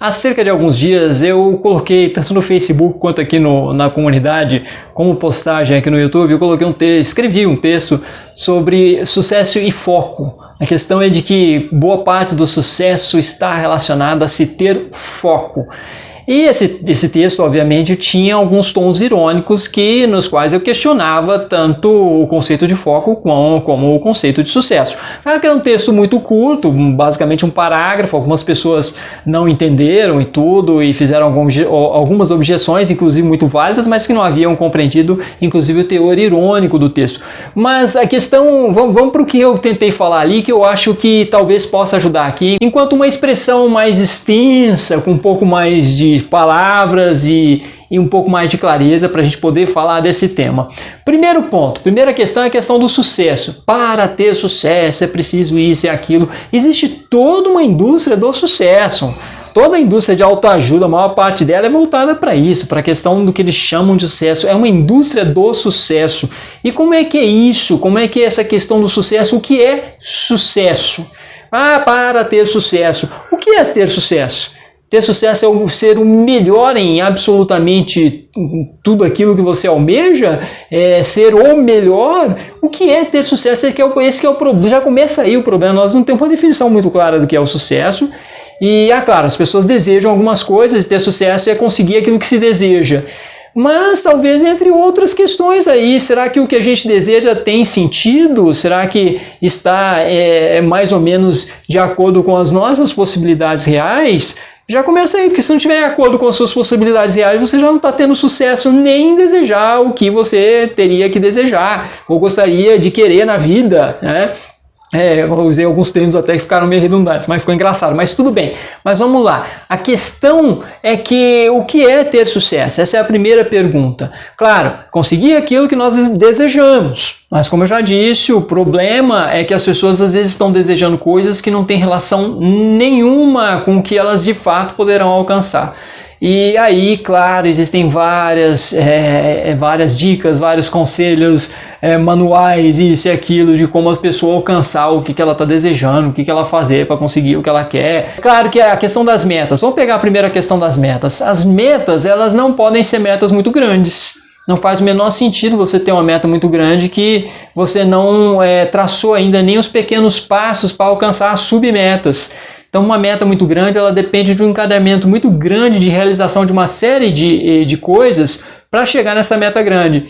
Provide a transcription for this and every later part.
Há cerca de alguns dias eu coloquei, tanto no Facebook quanto aqui na comunidade, como postagem aqui no YouTube, eu coloquei escrevi um texto sobre sucesso e foco. A questão é de que boa parte do sucesso está relacionada a se ter foco. E esse texto, obviamente, tinha alguns tons irônicos nos quais eu questionava tanto o conceito de foco como o conceito de sucesso. Claro que era um texto muito curto, basicamente um parágrafo, algumas pessoas não entenderam e tudo, e fizeram algumas objeções, inclusive muito válidas, mas que não haviam compreendido, inclusive, o teor irônico do texto. Mas a questão, vamos para o que eu tentei falar ali, que eu acho que talvez possa ajudar aqui, enquanto uma expressão mais extensa, com um pouco mais de palavras e um pouco mais de clareza para a gente poder falar desse tema. Primeiro ponto, primeira questão é a questão do sucesso. Para ter sucesso é preciso isso e aquilo. Existe toda uma indústria do sucesso. Toda a indústria de autoajuda, a maior parte dela é voltada para isso, para a questão do que eles chamam de sucesso. É uma indústria do sucesso. E como é que é isso? Como é que é essa questão do sucesso? O que é sucesso? Para ter sucesso. O que é ter sucesso? Ter sucesso é ser o melhor em absolutamente tudo aquilo que você almeja? É ser o melhor? O que é ter sucesso? Esse que é o problema. Já começa aí o problema. Nós não temos uma definição muito clara do que é o sucesso. E, claro, as pessoas desejam algumas coisas. Ter sucesso é conseguir aquilo que se deseja. Mas talvez entre outras questões aí, será que o que a gente deseja tem sentido? Será que está mais ou menos de acordo com as nossas possibilidades reais? Já começa aí, porque se não tiver de acordo com as suas possibilidades reais, você já não está tendo sucesso nem em desejar o que você teria que desejar, ou gostaria de querer na vida, né? Eu usei alguns termos até que ficaram meio redundantes, mas ficou engraçado, mas tudo bem. Mas vamos lá, a questão é que o que é ter sucesso? Essa é a primeira pergunta. Claro, conseguir aquilo que nós desejamos, mas como eu já disse, o problema é que as pessoas às vezes estão desejando coisas que não têm relação nenhuma com o que elas de fato poderão alcançar. E aí, claro, existem várias dicas, vários conselhos, manuais, isso e aquilo, de como a pessoa alcançar o que ela está desejando, o que ela fazer para conseguir o que ela quer. Claro que é a questão das metas. Vamos pegar a primeira questão das metas. As metas, elas não podem ser metas muito grandes. Não faz o menor sentido você ter uma meta muito grande que você não traçou ainda nem os pequenos passos para alcançar as submetas. Então, uma meta muito grande, ela depende de um encadeamento muito grande de realização de uma série de coisas para chegar nessa meta grande.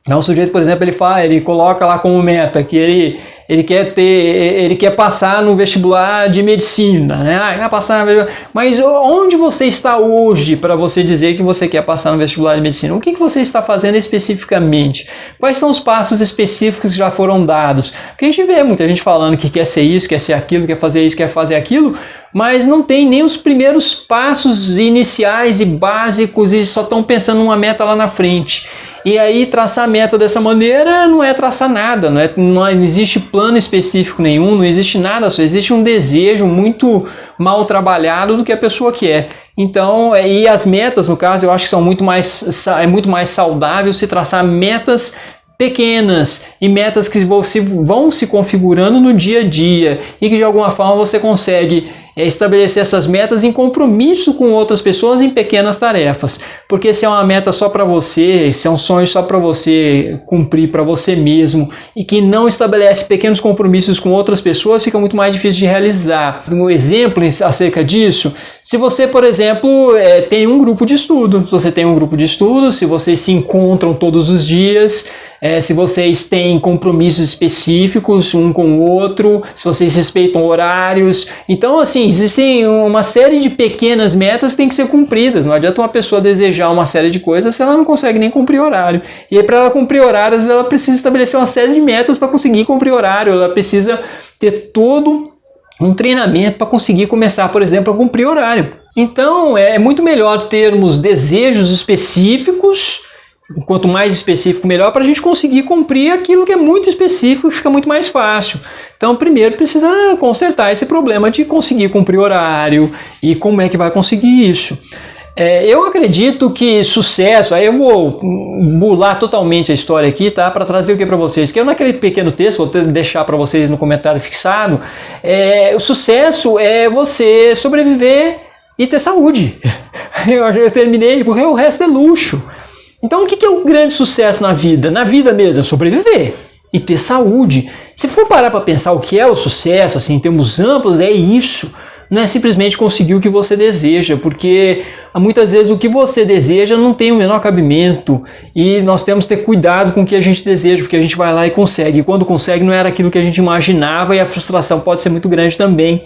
Então, o sujeito, por exemplo, ele coloca lá como meta que ele quer passar no vestibular de medicina, né? Vai passar, mas onde você está hoje para você dizer que você quer passar no vestibular de medicina? O que você está fazendo especificamente? Quais são os passos específicos que já foram dados? Porque a gente vê muita gente falando que quer ser isso, quer ser aquilo, quer fazer isso, quer fazer aquilo, mas não tem nem os primeiros passos iniciais e básicos e só estão pensando numa meta lá na frente. E aí traçar a meta dessa maneira não é traçar nada, não existe plano específico nenhum, não existe nada, só existe um desejo muito mal trabalhado do que a pessoa quer. Então, e as metas, no caso, eu acho que é muito mais saudável se traçar metas pequenas e metas que vão se configurando no dia a dia e que de alguma forma você consegue estabelecer essas metas em compromisso com outras pessoas em pequenas tarefas. Porque se é uma meta só para você, se é um sonho só para você cumprir para você mesmo e que não estabelece pequenos compromissos com outras pessoas, fica muito mais difícil de realizar. Um exemplo acerca disso, se você, por exemplo, tem um grupo de estudo, se vocês se encontram todos os dias, se vocês têm compromissos específicos um com o outro, se vocês respeitam horários. Então, assim, existem uma série de pequenas metas que têm que ser cumpridas. Não adianta uma pessoa desejar uma série de coisas se ela não consegue nem cumprir horário. E aí, para ela cumprir horários, ela precisa estabelecer uma série de metas para conseguir cumprir horário. Ela precisa ter todo um treinamento para conseguir começar, por exemplo, a cumprir horário. Então, é muito melhor termos desejos específicos. Quanto mais específico, melhor, para a gente conseguir cumprir aquilo que é muito específico e fica muito mais fácil. Então, primeiro precisa consertar esse problema de conseguir cumprir horário e como é que vai conseguir isso. Eu acredito que sucesso, aí eu vou bular totalmente a história aqui, tá? Para trazer o que para vocês, que eu naquele pequeno texto, vou deixar para vocês no comentário fixado, o sucesso é você sobreviver e ter saúde. Eu terminei, porque o resto é luxo. Então o que é o grande sucesso na vida? Na vida mesmo, é sobreviver e ter saúde. Se for parar para pensar o que é o sucesso, assim, em termos amplos, é isso. Não é simplesmente conseguir o que você deseja, porque muitas vezes o que você deseja não tem o menor cabimento e nós temos que ter cuidado com o que a gente deseja, porque a gente vai lá e consegue. E quando consegue não era aquilo que a gente imaginava e a frustração pode ser muito grande também.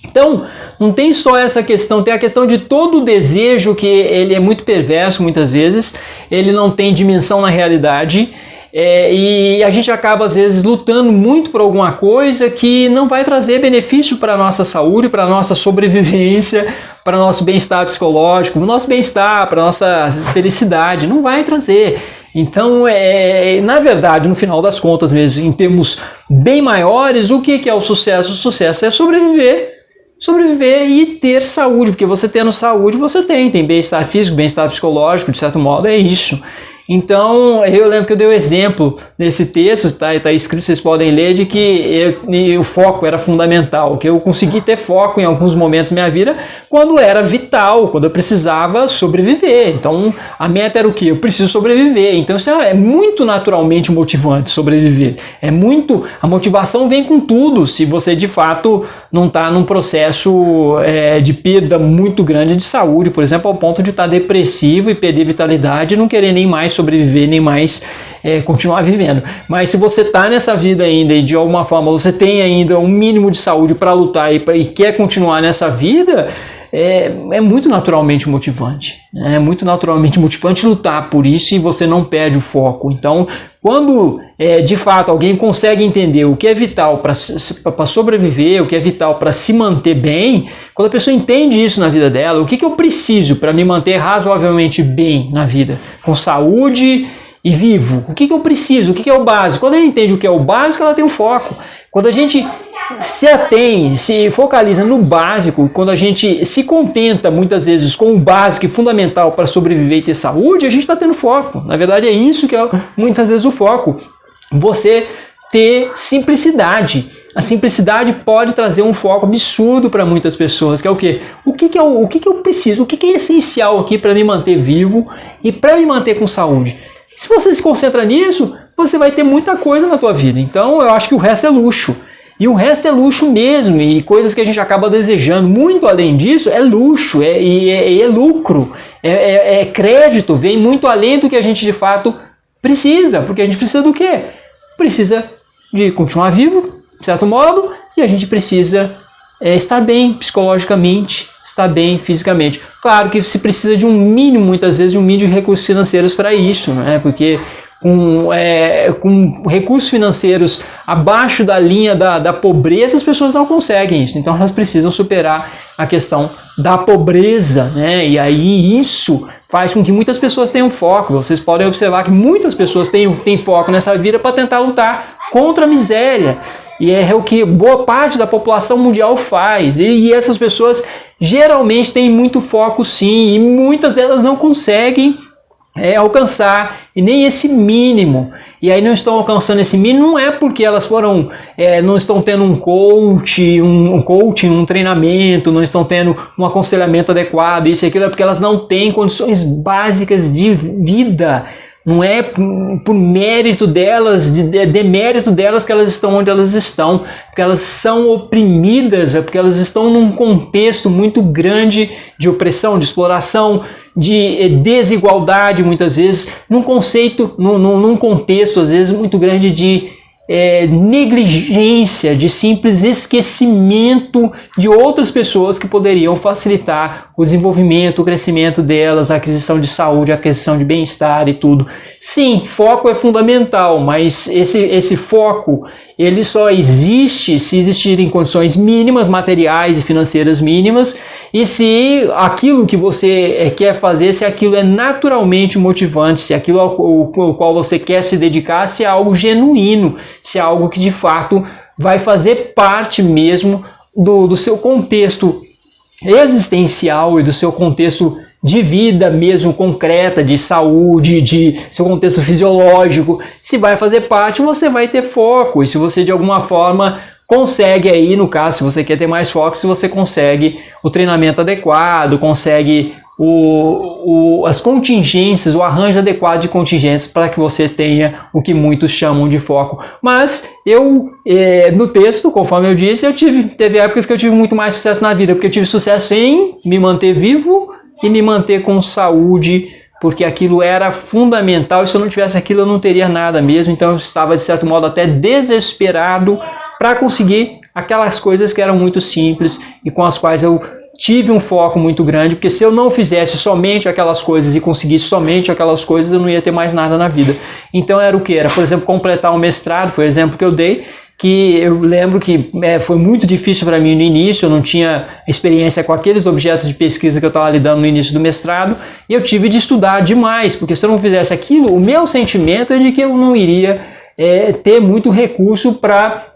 Então, não tem só essa questão, tem a questão de todo o desejo, que ele é muito perverso muitas vezes, ele não tem dimensão na realidade. E a gente acaba às vezes lutando muito por alguma coisa que não vai trazer benefício para a nossa saúde, para a nossa sobrevivência, para o nosso bem-estar psicológico, para o nosso bem-estar, para a nossa felicidade, não vai trazer. Então, na verdade, no final das contas mesmo, em termos bem maiores, o que é o sucesso? O sucesso é sobreviver e ter saúde, porque você tendo saúde, você tem bem-estar físico, bem-estar psicológico, de certo modo, é isso. Então, eu lembro que eu dei o exemplo nesse texto, está escrito, vocês podem ler, de que o foco era fundamental, que eu consegui ter foco em alguns momentos da minha vida quando era vital, quando eu precisava sobreviver. Então, a meta era o quê? Eu preciso sobreviver. Então, isso é muito naturalmente motivante, sobreviver. A motivação vem com tudo, se você de fato não está num processo de perda muito grande de saúde, por exemplo, ao ponto de estar depressivo e perder vitalidade e não querer nem mais sobreviver, nem mais continuar vivendo. Mas se você está nessa vida ainda e de alguma forma você tem ainda um mínimo de saúde para lutar e quer continuar nessa vida, é muito naturalmente motivante. É muito naturalmente motivante lutar por isso e você não perde o foco. Então, quando de fato alguém consegue entender o que é vital para sobreviver, o que é vital para se manter bem, quando a pessoa entende isso na vida dela, o que eu preciso para me manter razoavelmente bem na vida, com saúde e vivo, o que eu preciso, o que é o básico. Quando ela entende o que é o básico, ela tem um foco. Quando a gente se focaliza no básico, quando a gente se contenta muitas vezes com o básico e fundamental para sobreviver e ter saúde, a gente está tendo foco. Na verdade é isso que é muitas vezes o foco. Você ter simplicidade. A simplicidade pode trazer um foco absurdo para muitas pessoas, que é o quê? O que eu preciso, o que é essencial aqui para me manter vivo e para me manter com saúde. Se você se concentra nisso, você vai ter muita coisa na tua vida. Então eu acho que o resto é luxo. E o resto é luxo mesmo, e coisas que a gente acaba desejando. Muito além disso, é luxo, é lucro, é crédito, vem muito além do que a gente de fato precisa. Porque a gente precisa do quê? Precisa de continuar vivo, de certo modo, e a gente precisa estar bem psicologicamente, estar bem fisicamente. Claro que se precisa de um mínimo, muitas vezes, de um mínimo de recursos financeiros para isso, né? Porque com recursos financeiros abaixo da linha da pobreza, as pessoas não conseguem isso. Então elas precisam superar a questão da pobreza, né? E aí isso faz com que muitas pessoas tenham foco. Vocês podem observar que muitas pessoas têm foco nessa vida para tentar lutar contra a miséria. E é o que boa parte da população mundial faz. E essas pessoas geralmente têm muito foco, sim, e muitas delas não conseguem alcançar e nem esse mínimo. E aí não estão alcançando esse mínimo, não é porque elas não estão tendo um coaching, um treinamento, não estão tendo um aconselhamento adequado, isso e aquilo, é porque elas não têm condições básicas de vida. Não é por mérito delas, demérito delas que elas estão onde elas estão, porque elas são oprimidas, é porque elas estão num contexto muito grande de opressão, de exploração, de desigualdade muitas vezes, num contexto às vezes muito grande de negligência, de simples esquecimento de outras pessoas que poderiam facilitar o desenvolvimento, o crescimento delas, a aquisição de saúde, a aquisição de bem-estar e tudo. Sim, foco é fundamental, mas esse foco ele só existe se existirem condições mínimas, materiais e financeiras mínimas, e se aquilo que você quer fazer, se aquilo é naturalmente motivante, se aquilo ao qual você quer se dedicar, se é algo genuíno, se é algo que de fato vai fazer parte mesmo do seu contexto existencial e do seu contexto de vida mesmo concreta, de saúde, de seu contexto fisiológico. Se vai fazer parte, você vai ter foco, e se você de alguma forma consegue aí, no caso, se você quer ter mais foco, se você consegue o treinamento adequado, consegue as contingências, o arranjo adequado de contingências para que você tenha o que muitos chamam de foco. Mas eu, no texto, conforme eu disse, teve épocas que eu tive muito mais sucesso na vida, porque eu tive sucesso em me manter vivo e me manter com saúde, porque aquilo era fundamental, e se eu não tivesse aquilo eu não teria nada mesmo, então eu estava de certo modo até desesperado para conseguir aquelas coisas que eram muito simples e com as quais eu tive um foco muito grande, porque se eu não fizesse somente aquelas coisas e conseguisse somente aquelas coisas, eu não ia ter mais nada na vida. Então era o que? Era, por exemplo, completar um mestrado, foi o exemplo que eu dei, que eu lembro que foi muito difícil para mim no início, eu não tinha experiência com aqueles objetos de pesquisa que eu estava lidando no início do mestrado, e eu tive de estudar demais, porque se eu não fizesse aquilo, o meu sentimento é de que eu não iria ter muito recurso para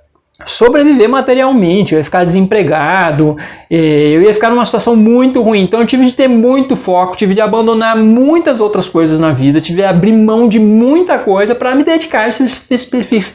sobreviver materialmente, eu ia ficar desempregado, eu ia ficar numa situação muito ruim. Então eu tive de ter muito foco, tive de abandonar muitas outras coisas na vida, tive de abrir mão de muita coisa para me dedicar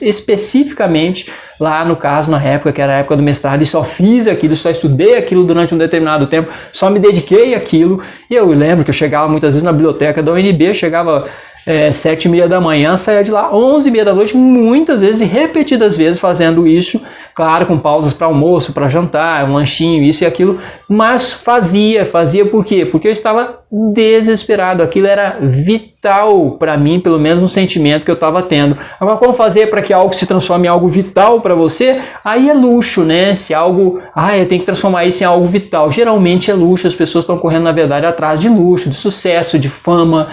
especificamente lá, no caso, na época que era a época do mestrado, e só fiz aquilo, só estudei aquilo durante um determinado tempo, só me dediquei àquilo. E eu lembro que eu chegava muitas vezes na biblioteca da UNB, eu chegava 7h30 da manhã, saía de lá 11h30 da noite, muitas vezes e repetidas vezes fazendo isso, claro, com pausas para almoço, para jantar, um lanchinho, isso e aquilo, mas fazia por quê? Porque eu estava desesperado, aquilo era vital para mim, pelo menos no sentimento que eu estava tendo. Agora, como fazer para que algo se transforme em algo vital para você? Aí é luxo, né? Se algo, eu tenho que transformar isso em algo vital, geralmente é luxo, as pessoas estão correndo na verdade atrás de luxo, de sucesso, de fama,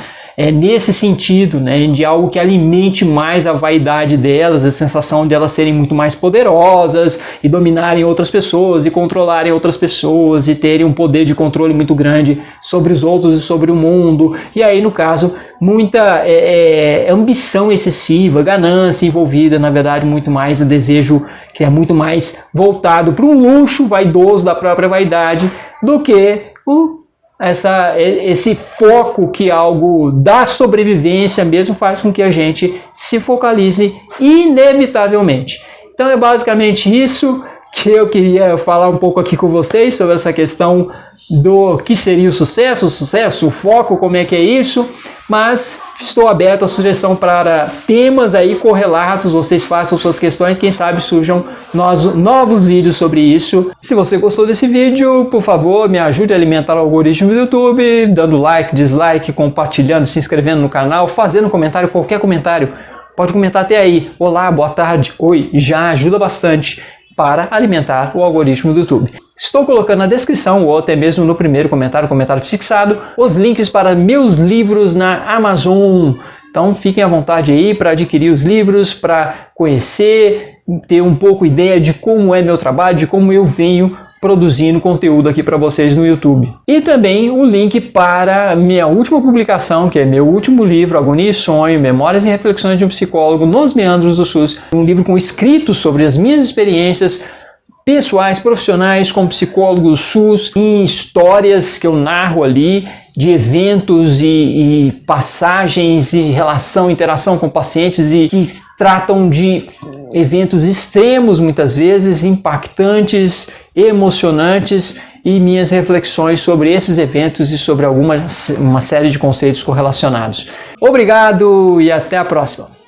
nesse sentido, né, de algo que alimente mais a vaidade delas, a sensação de elas serem muito mais poderosas e dominarem outras pessoas e controlarem outras pessoas e terem um poder de controle muito grande sobre os outros e sobre o mundo. E aí, no caso, muita ambição excessiva, ganância envolvida, na verdade, muito mais o desejo que é muito mais voltado para um luxo vaidoso da própria vaidade do que esse foco que algo da sobrevivência mesmo faz com que a gente se focalize inevitavelmente. Então é basicamente isso que eu queria falar um pouco aqui com vocês sobre essa questão do que seria o sucesso, o foco, como é que é isso, mas estou aberto à sugestão para temas aí correlatos, vocês façam suas questões, quem sabe surjam novos vídeos sobre isso. Se você gostou desse vídeo, por favor, me ajude a alimentar o algoritmo do YouTube, dando like, dislike, compartilhando, se inscrevendo no canal, fazendo comentário, qualquer comentário, pode comentar até aí, olá, boa tarde, oi, já ajuda bastante para alimentar o algoritmo do YouTube. Estou colocando na descrição, ou até mesmo no primeiro comentário fixado, os links para meus livros na Amazon. Então fiquem à vontade aí para adquirir os livros, para conhecer, ter um pouco ideia de como é meu trabalho, de como eu venho produzindo conteúdo aqui para vocês no YouTube. E também o link para minha última publicação, que é meu último livro, Agonia e Sonho, Memórias e Reflexões de um Psicólogo nos Meandros do SUS. Um livro com escritos sobre as minhas experiências pessoais, profissionais, como psicólogo do SUS, em histórias que eu narro ali, de eventos e passagens e interação com pacientes e que tratam de eventos extremos, muitas vezes, impactantes, emocionantes, e minhas reflexões sobre esses eventos e sobre uma série de conceitos correlacionados. Obrigado e até a próxima!